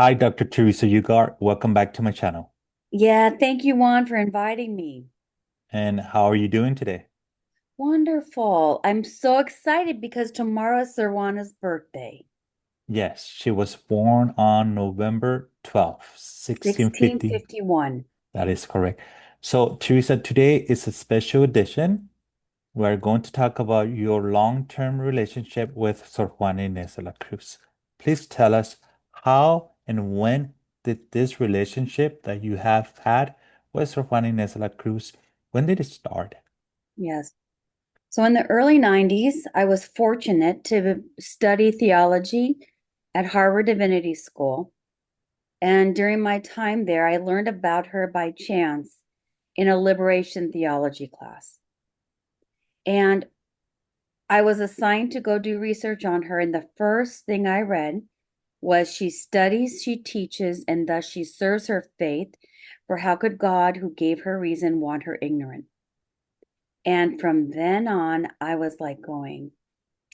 Hi, Dr. Theresa Yugar. Welcome back to my channel. Yeah, thank you, Juan, for inviting me. And how are you doing today? Wonderful. I'm so excited because tomorrow is Juana's birthday, Yes, she was born on November 12th, 1650. 1651. That is correct. So, Teresa, today is a special edition. We're going to talk about your long-term relationship with Sor Juana Inés de la Cruz. Please tell us how and when did this relationship that you have had with Sor Juana Inés de la Cruz, when did it start? Yes. So in the early 90s, I was fortunate to study theology at Harvard Divinity School. And during my time there, I learned about her by chance in a liberation theology class. And I was assigned to go do research on her. And the first thing I read was she studies, she teaches, and thus she serves her faith. For how could God, who gave her reason, want her ignorant? And from then on, I was like going,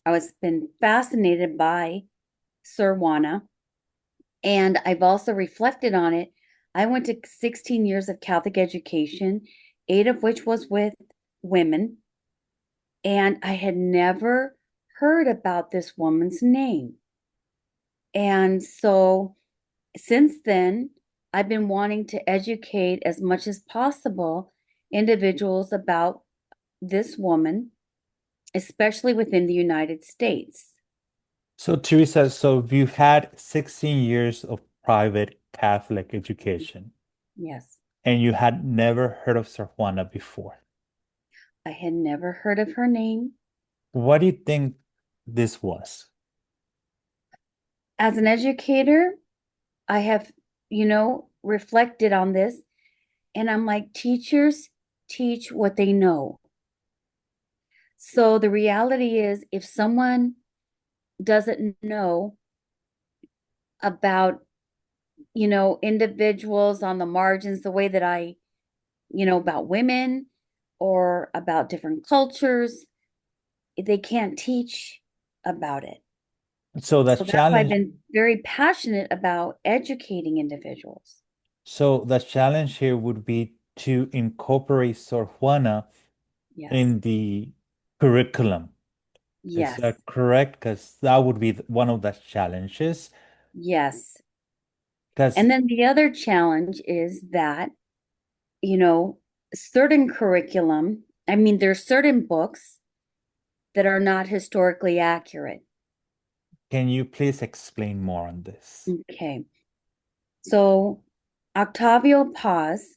I was been fascinated by Sir Juana, and I've also reflected on it. I went to 16 years of Catholic education, eight of which was with women, and I had never heard about this woman's name. And so since then, I've been wanting to educate as much as possible individuals about this woman, especially within the United States. So, Teresa, so you've had 16 years of private Catholic education, Yes, and you had never heard of Sor Juana before. I had never heard of her name. What do you think this was? As an educator, I have, reflected on this, and I'm like, teachers teach what they know. So the reality is, if someone doesn't know about individuals on the margins, the way that about women or about different cultures, they can't teach about it. So the So that's why I've challenge, been very passionate about educating individuals. so the challenge here would be to incorporate Sor Juana Yes. in the curriculum. Is Yes. that correct? Because that would be one of the challenges. Yes. Because And then the other challenge is that, you know, certain curriculum, I mean, there's certain books that are not historically accurate. can you please explain more on this? Okay. So Octavio Paz,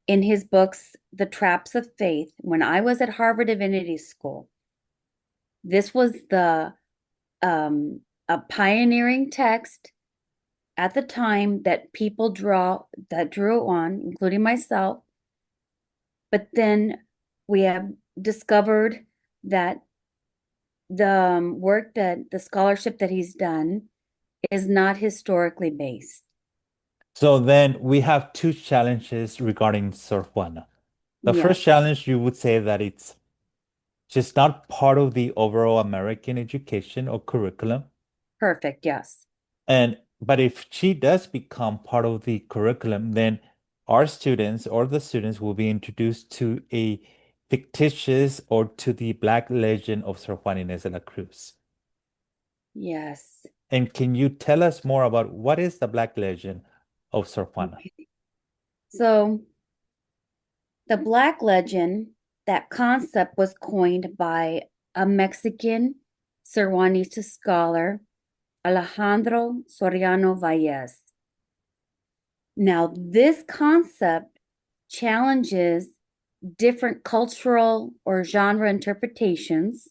in his books, The Traps of Faith, when I was at Harvard Divinity School, this was the a pioneering text at the time that people drew on, including myself. But then we have discovered that the work that the scholarship that he's done is not historically based. So then we have two challenges regarding Sor Juana. The first Yes, challenge, you would say that it's just not part of the overall American education or curriculum. perfect. Yes, And but if she does become part of the curriculum, then our students or the students will be introduced to a fictitious or to the Black legend of Sor Juana Inés de la Cruz. yes. And can you tell us more about what is the Black legend of Sor Juana? Okay. So the Black legend, that concept was coined by a Mexican Cervanista scholar, Alejandro Soriano Valles. Now, this concept challenges different cultural or genre interpretations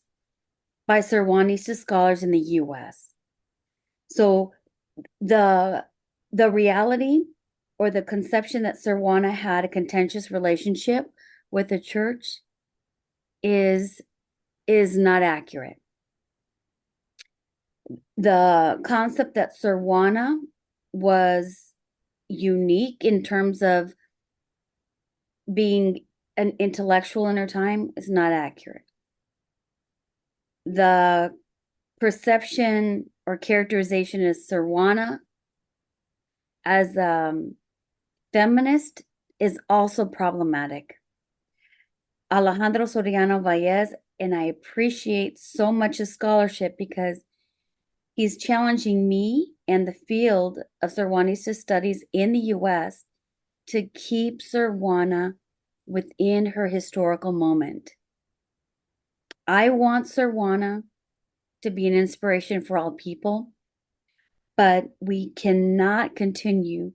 by Cervanista scholars in the US. So the the reality or the conception that Sir Juana had a contentious relationship with the church is is not accurate. The concept that Sir Juana was unique in terms of being an intellectual in her time is not accurate. The perception or characterization is Sir Juana as feminist is also problematic. Alejandro Soriano Valles, and I appreciate so much his scholarship because he's challenging me and the field of Sir Juanista studies in the US to keep Sir Juana within her historical moment. I want Sir Juana to be an inspiration for all people, but we cannot continue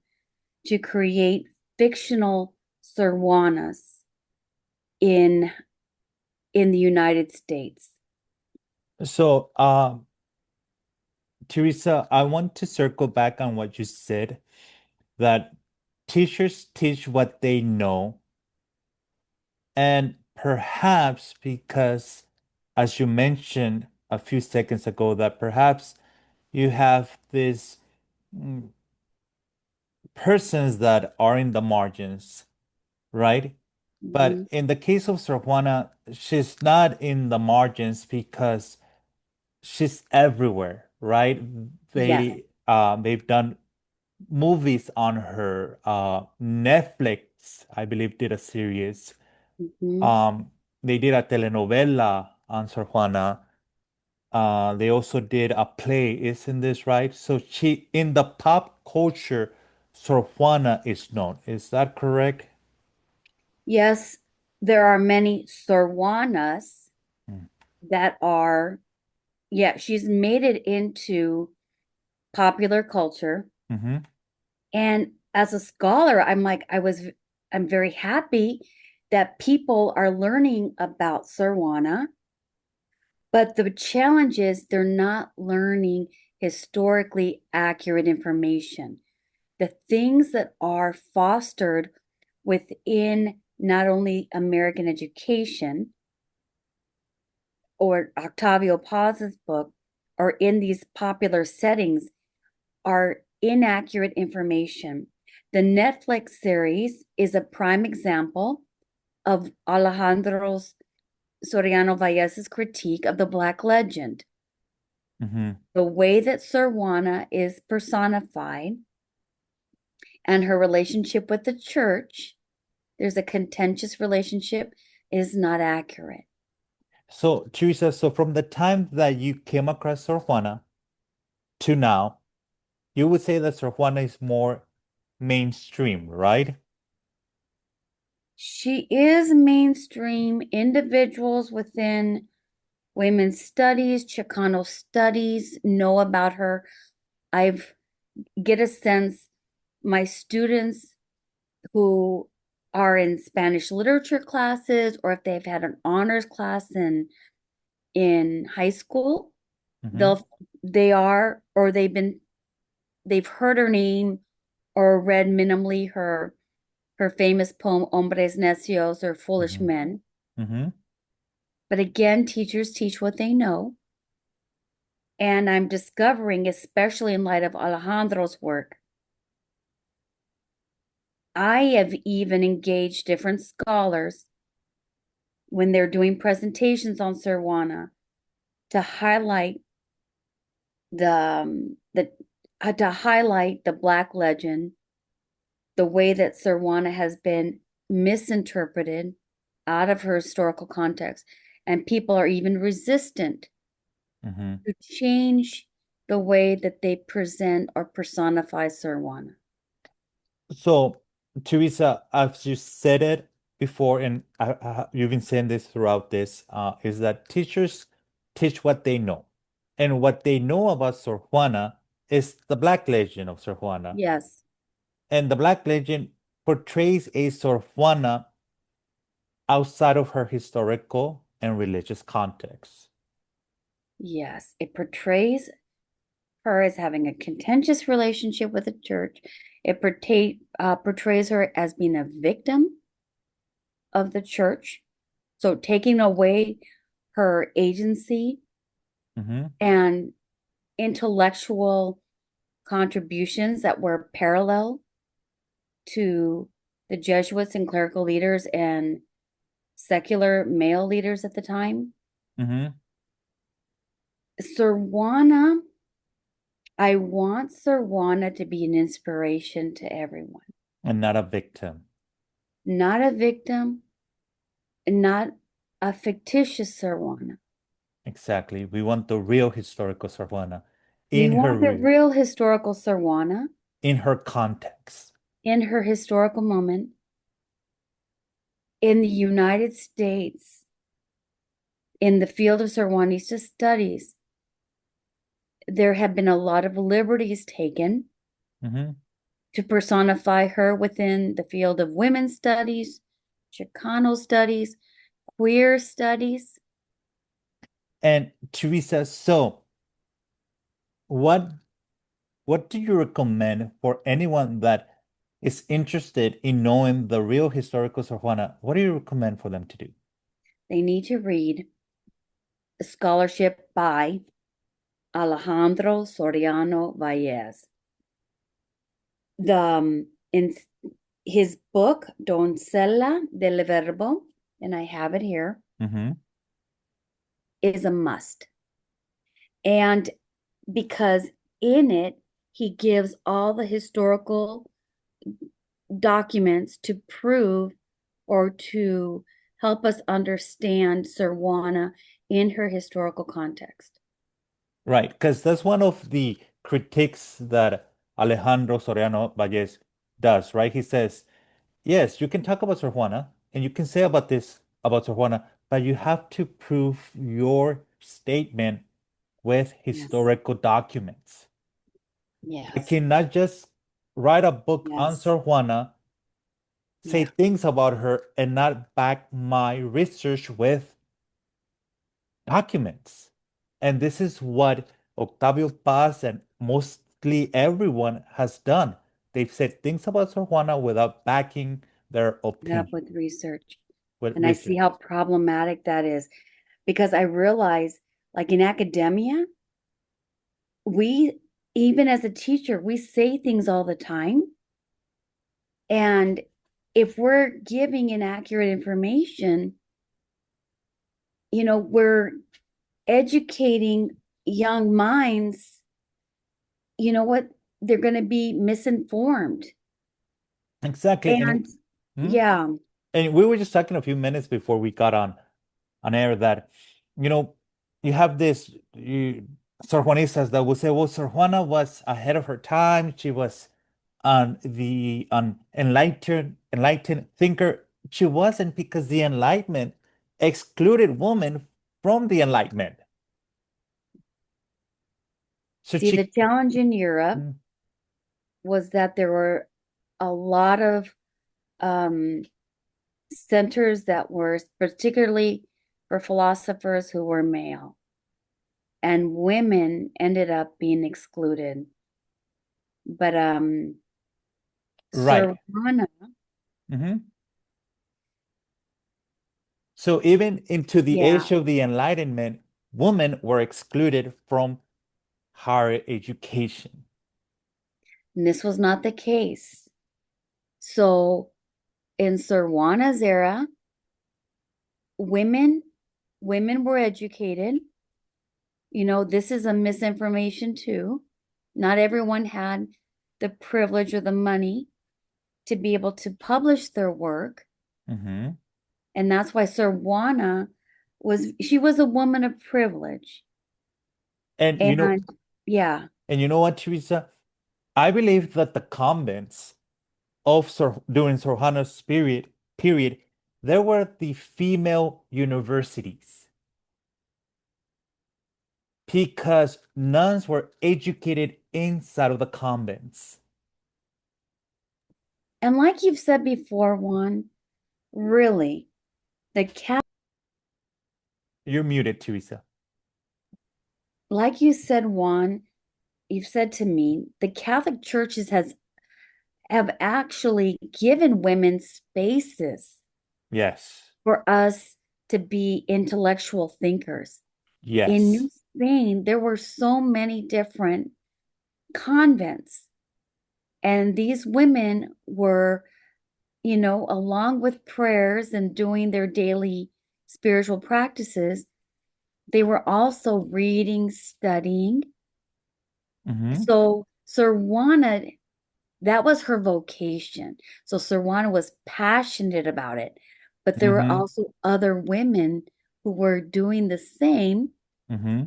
to create fictional Sir Juanas in in the United States. So, Teresa, I want to circle back on what you said that teachers teach what they know, and perhaps because, as you mentioned a few seconds ago, that perhaps you have these mm, persons that are in the margins, right? But Mhm. in the case of Sor Juana, she's not in the margins because she's everywhere, right? Yes. They've done movies on her. Netflix, I believe, did a series. Mhm. Um, they did a telenovela on Sor Juana. They also did a play, isn't this right? So she, in the pop culture, Sor Juana is known. Is that correct? Yes, there are many Sor Juanas Mm. that are, yeah, she's made it into popular culture. Mm-hmm. And as a scholar, I'm very happy that people are learning about Sir Juana. But the challenge is they're not learning historically accurate information. The things that are fostered within not only American education or Octavio Paz's book or in these popular settings are inaccurate information. The Netflix series is a prime example of Alejandro's Soriano Valles's critique of the Black legend. Mm-hmm. The way that Sir Juana is personified and her relationship with the church, there's a contentious relationship, is not accurate. So, Teresa, so from the time that you came across Sor Juana to now, you would say that Sor Juana is more mainstream, right? She is mainstream. Individuals within women's studies, Chicano studies know about her. I've get a sense my students who are in Spanish literature classes or if they've had an honors class in high school, Mm-hmm. they'll they are or they've heard her name or read minimally her famous poem Hombres Necios or Foolish Mm-hmm. Men. Mm-hmm. But again, teachers teach what they know. And I'm discovering, especially in light of Alejandro's work, I have even engaged different scholars when they're doing presentations on Sir Juana to highlight the to highlight the Black legend, the way that Sir Juana has been misinterpreted out of her historical context, and people are even resistant Mm-hmm. to change the way that they present or personify Sir Juana. So, Teresa, as you said it before, and you've been saying this throughout this, is that teachers teach what they know. And what they know about Sor Juana is the Black legend of Sor Juana. Yes, And the Black legend portrays a Sor Juana outside of her historical and religious context. yes. It portrays her as having a contentious relationship with the church. It portrays her as being a victim of the church. So taking away her agency Mm-hmm. and intellectual contributions that were parallel to the Jesuits and clerical leaders and secular male leaders at the time. Mm-hmm. Sir Juana I want Sir Juana to be an inspiration to everyone, and not a victim. not a victim, not a fictitious Sir Juana. Exactly. We want the real historical Sor Juana We in her want the real, real historical Sir Juana in her context. in her historical moment in the United States in the field of Sir Juanista studies. There have been a lot of liberties taken Hmm. to personify her within the field of women's studies, Chicano studies, queer studies. And Teresa, so what what do you recommend for anyone that is interested in knowing the real historical Sor Juana? What do you recommend for them to do? They need to read a scholarship by Alejandro Soriano Valles. In his book, Doncella del Verbo, and I have it here, Hmm. is a must. And because in it, he gives all the historical documents to prove or to help us understand Sir Juana in her historical context. Right, because that's one of the critiques that Alejandro Soriano Valles does, right? He says, yes, you can talk about Sor Juana and you can say about this about Sor Juana, but you have to prove your statement with Yes, historical documents. I yes, cannot just write a book on yes, Sor Juana, say yeah, things about her, and not back my research with documents. And this is what Octavio Paz and mostly everyone has done. They've said things about Sor Juana without backing their yeah, opinion with research. with And I see research. how problematic that is because I realize, like in academia, we, even as a teacher, we say things all the time. And if we're giving inaccurate information, we're educating young minds, you know what? They're going to be misinformed. Exactly. And Hmm? yeah, And we were just talking a few minutes before we got on air that, you know, you have this Sor Juanistas that will say, well, Sor Juana was ahead of her time. She was an enlightened thinker. She wasn't because the Enlightenment excluded women from the Enlightenment. So see, the she, challenge in Europe mm, was that there were a lot of um, centers that were particularly for philosophers who were male, and women ended up being excluded. But right. Sir Juana, Mhm. So even into the yeah, age of the Enlightenment, women were excluded from higher education. and this was not the case. So in Sir Juana's era, women women were educated. This is a misinformation too. Not everyone had the privilege or the money to be able to publish their work. Hmm. And that's why Sir Juana she was a woman of privilege. And And yeah, you know what, Teresa? I believe that the convents of during Sor Juana's period, there were the female universities because nuns were educated inside of the convents. and like you've said before, Juan, really, the Catholic, You're muted, Teresa. like you said, Juan, you've said to me, the Catholic churches has have actually given women spaces Yes. for us to be intellectual thinkers. In Yes. New Spain, there were so many different convents, and these women were, along with prayers and doing their daily spiritual practices, they were also reading, studying, Mm-hmm. So Sir Juana, that was her vocation. So Sir Juana was passionate about it. But there were Mm-hmm. also other women who were doing the same, Mm-hmm.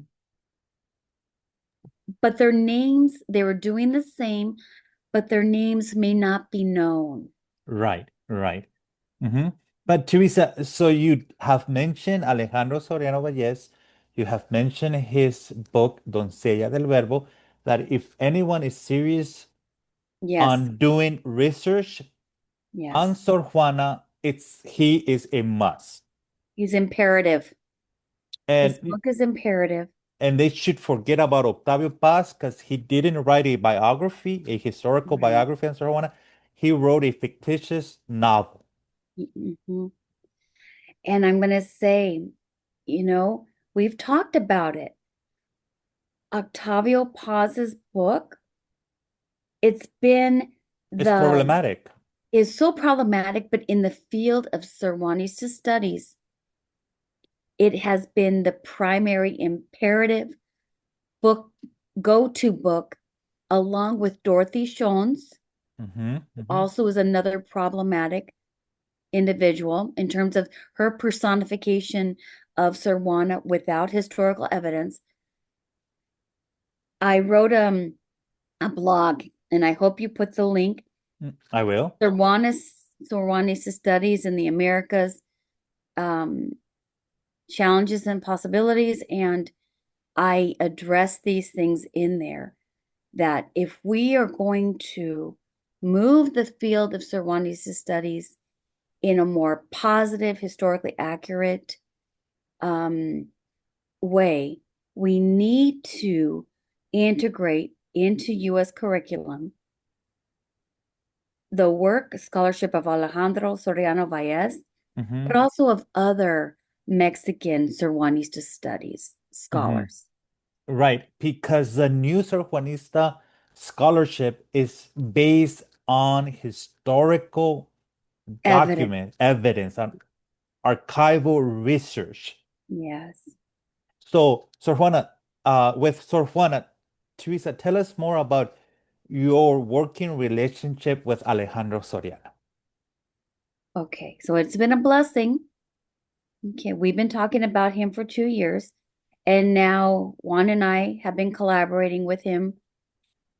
but their names, they were doing the same, but their names may not be known. Right, right. Mm-hmm. But Teresa, so you have mentioned Alejandro Soriano Valles, you have mentioned his book, Doncella del Verbo, that if anyone is serious Yes, on doing research on yes. Sor Juana, he is a must. He's imperative. His And book is imperative. and they should forget about Octavio Paz because he didn't write a biography, a historical Right. biography on Sor Juana. He wrote a fictitious novel. Mhm. And I'm going to say, you know, we've talked about it. Octavio Paz's book, it's been It's the problematic. is so problematic, but in the field of Cervantes studies, it has been the primary imperative book, go-to book, along with Dorothy Schoen's, Mm-hmm, who mm-hmm, also is another problematic individual in terms of her personification of Sir Juana without historical evidence. I wrote a blog, and I hope you put the link. I will. Sir Juana's studies in the Americas, um, challenges and possibilities, and I address these things in there. That if we are going to move the field of Cervantes' studies in a more positive, historically accurate um, way, we need to integrate into U.S. curriculum the work, scholarship of Alejandro Soriano Valles, Mm-hmm, but also of other Mexican Cervantes studies mm-hmm. scholars. Right, because the new Sor Juanista scholarship is based on historical Evidence. document evidence, on archival research. Yes. So, Sor Juana, with Sor Juana, Teresa, tell us more about your working relationship with Alejandro Soriano. Okay. So it's been a blessing. Okay. We've been talking about him for 2 years. And now Juan and I have been collaborating with him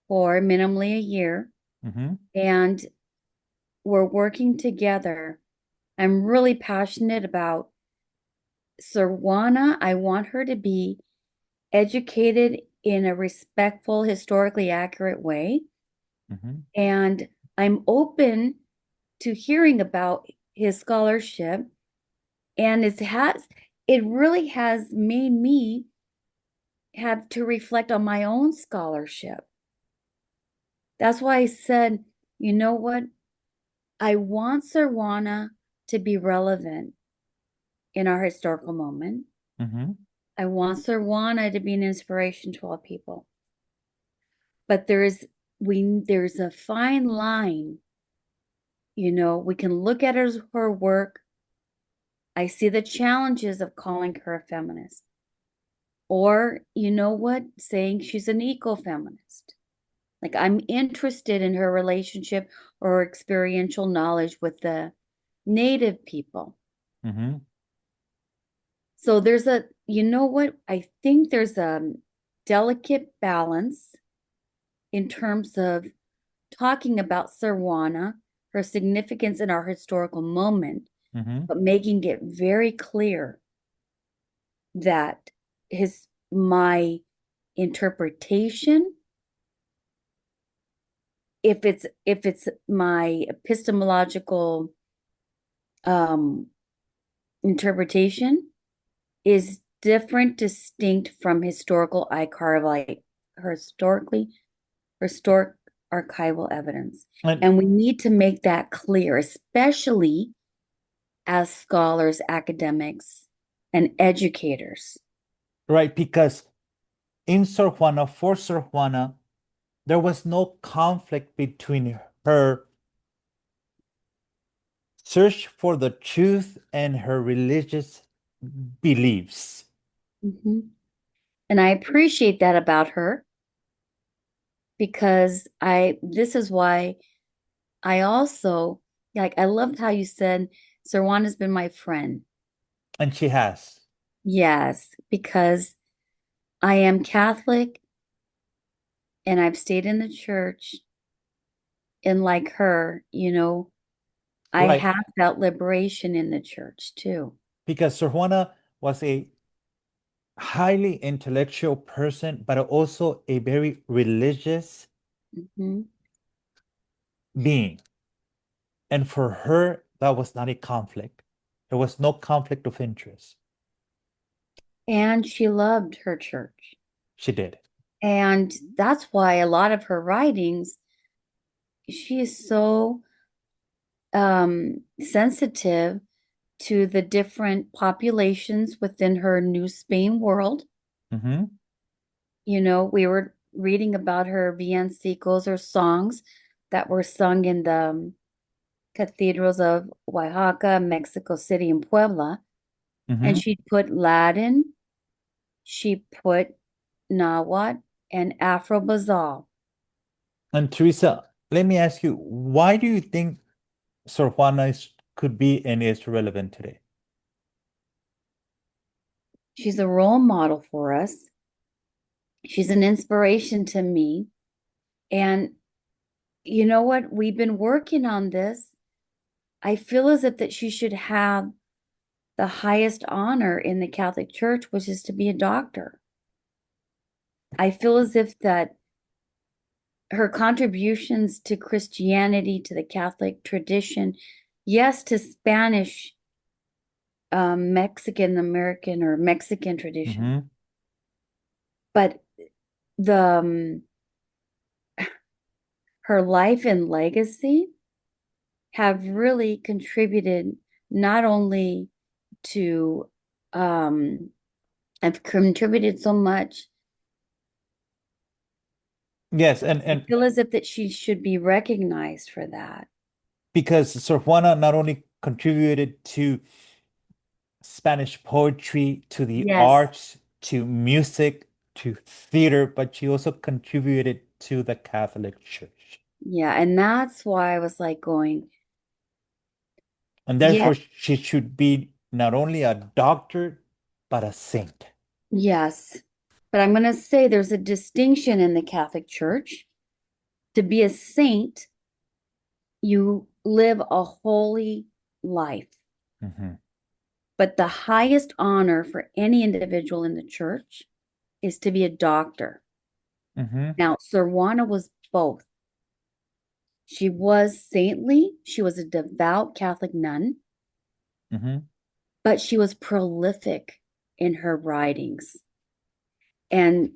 for minimally a year. Mm-hmm, And we're working together. I'm really passionate about Sir Juana. I want her to be educated in a respectful, historically accurate way. mm-hmm, And I'm open to hearing about his scholarship. And it really has made me have to reflect on my own scholarship. That's why I said, you know what? I want Sir Juana to be relevant in our historical moment. mm-hmm. I want Sir Juana to be an inspiration to all people. But there's a fine line. We can look at her work. I see the challenges of calling her a feminist. Or, you know what, saying she's an eco-feminist. Like I'm interested in her relationship or experiential knowledge with the native people. Mm-hmm. So you know what, I think there's a delicate balance in terms of talking about Sir Juana, her significance in our historical moment, Mm-hmm. but making it very clear that my interpretation, if it's my epistemological um interpretation, is different, distinct from historically historic archival evidence. And And we need to make that clear, especially as scholars, academics, and educators. right, because in Sor Juana, for Sor Juana, there was no conflict between her search for the truth and her religious beliefs. Mhm. And I appreciate that about her. because this is why I also, like, I loved how you said, Sir Juan has been my friend. And she has. Yes, because I am Catholic and I've stayed in the church. And like her, I Right. have felt liberation in the church too. Because Sor Juana was a highly intellectual person, but also a very religious Mhm. being. And for her, that was not a conflict. There was no conflict of interest. And she loved her church. She did. And that's why a lot of her writings, she is so sensitive to the different populations within her New Spain world. Mm-hmm. We were reading about her villancicos or songs that were sung in the cathedrals of Oaxaca, Mexico City, and Puebla. And Mm-hmm. she put Latin, she put Nahuatl, and Afro-Basal. And Teresa, let me ask you, why do you think Sor Juana could be and is relevant today? She's a role model for us. She's an inspiration to me. And you know what? We've been working on this. I feel as if that she should have the highest honor in the Catholic Church, which is to be a doctor. I feel as if that her contributions to Christianity, to the Catholic tradition, yes, to Spanish, Mexican American or Mexican tradition, Mm-hmm. but the her life and legacy have really contributed not only to have contributed so much. Yes, I and feel as if that she should be recognized for that. because Sor Juana not only contributed to Spanish poetry, to the Yes. arts, to music, to theater, but she also contributed to the Catholic Church. Yeah, and that's why I was like going, And yeah, therefore, she should be not only a doctor, but a saint. yes. But I'm going to say there's a distinction in the Catholic Church. To be a saint, you live a holy life. Hmm. But the highest honor for any individual in the church is to be a doctor. Hmm. Now, Sir Juana was both. She was saintly, she was a devout Catholic nun, Hmm. but she was prolific in her writings and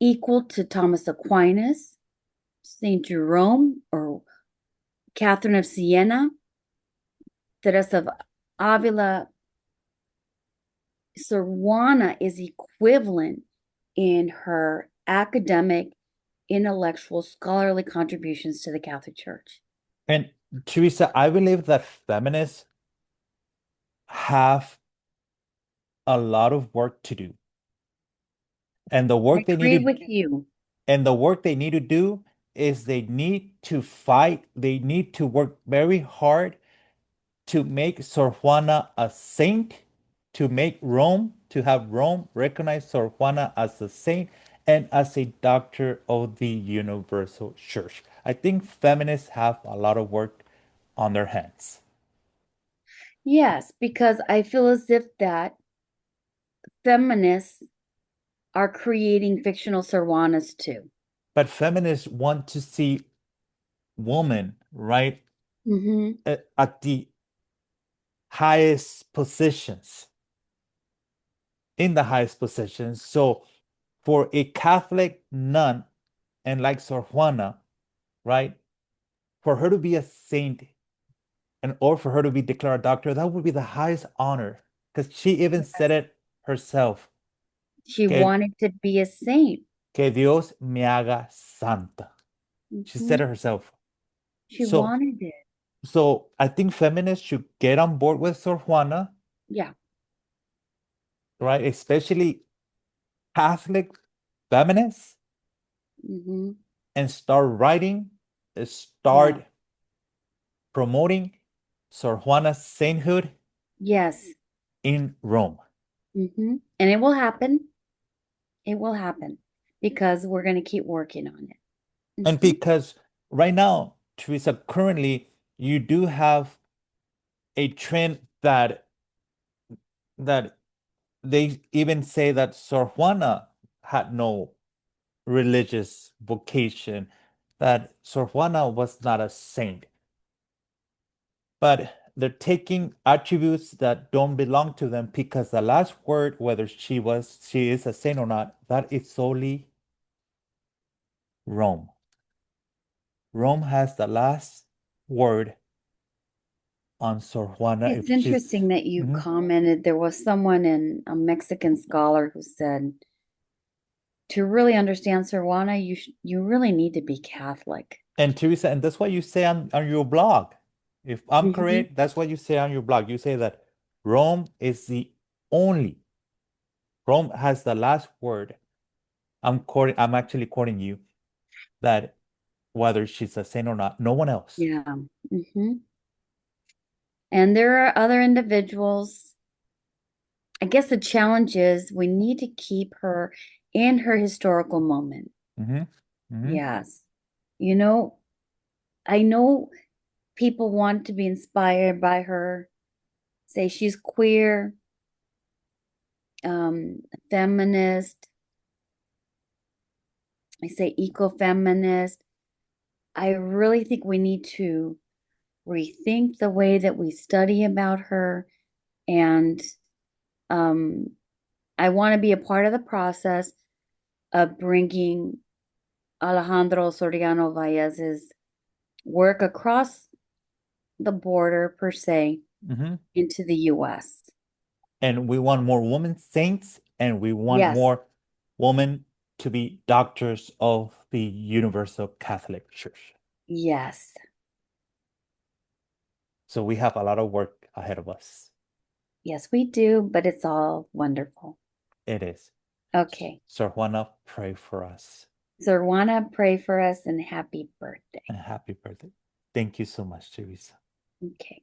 equal to Thomas Aquinas, St. Jerome, or Catherine of Siena, Teresa of Avila. Sor Juana is equivalent in her academic, intellectual, scholarly contributions to the Catholic Church. And Teresa, I believe that feminists have a lot of work to do. And the I work they need agree to with you. and the work they need to do is they need to fight, they need to work very hard to make Sor Juana a saint, to make Rome, to have Rome recognize Sor Juana as a saint and as a doctor of the universal church. I think feminists have a lot of work on their hands. Yes, because I feel as if that feminists are creating fictional Sor Juanas too. But feminists want to see women, right, Hmm. at the highest positions, in the highest positions. So for a Catholic nun and like Sor Juana, right, for her to be a saint and or for her to be declared a doctor, that would be the highest honor. Because she even said it herself. She Que, wanted to be a saint. que Dios me haga santa. She said Hmm. it herself. She So, wanted it. so I think feminists should get on board with Sor Juana, Yeah. right? Especially Catholic feminists, Hmm. and start writing, Yeah. start promoting Sor Juana's sainthood Yes. in Rome. And it will happen. It will happen because we're going to keep working on it. And because right now, Teresa, currently you do have a trend that they even say that Sor Juana had no religious vocation, that Sor Juana was not a saint. But they're taking attributes that don't belong to them because the last word, whether she is a saint or not, that is solely Rome. Rome has the last word on Sor Juana It's if she's. interesting that you Mhm. commented. There was someone in a Mexican scholar who said to really understand Sor Juana, you really need to be Catholic. And Teresa, and that's what you say on your blog. If I'm Hmm. correct, that's what you say on your blog. You say that Rome is the only, Rome has the last word. I'm actually quoting you that whether she's a saint or not, no one else. Yeah. hmm And there are other individuals. I guess the challenge is we need to keep her in her historical moment. Hmm. Hmm. Yes. You know, I know people want to be inspired by her, say she's queer, feminist, I say ecofeminist. I really think we need to rethink the way that we study about her. And um, I want to be a part of the process of bringing Alejandro Soriano Valles's work across the border, per se, Hmm. into the US. And we want more women saints, and we want Yes, more women to be doctors of the Universal Catholic Church. yes, So we have a lot of work ahead of us. yes, we do, but it's all wonderful. It is. Okay. Sir Juana, pray for us. So, Rwana, pray for us and happy birthday. And happy birthday. Thank you so much, Teresa. Okay.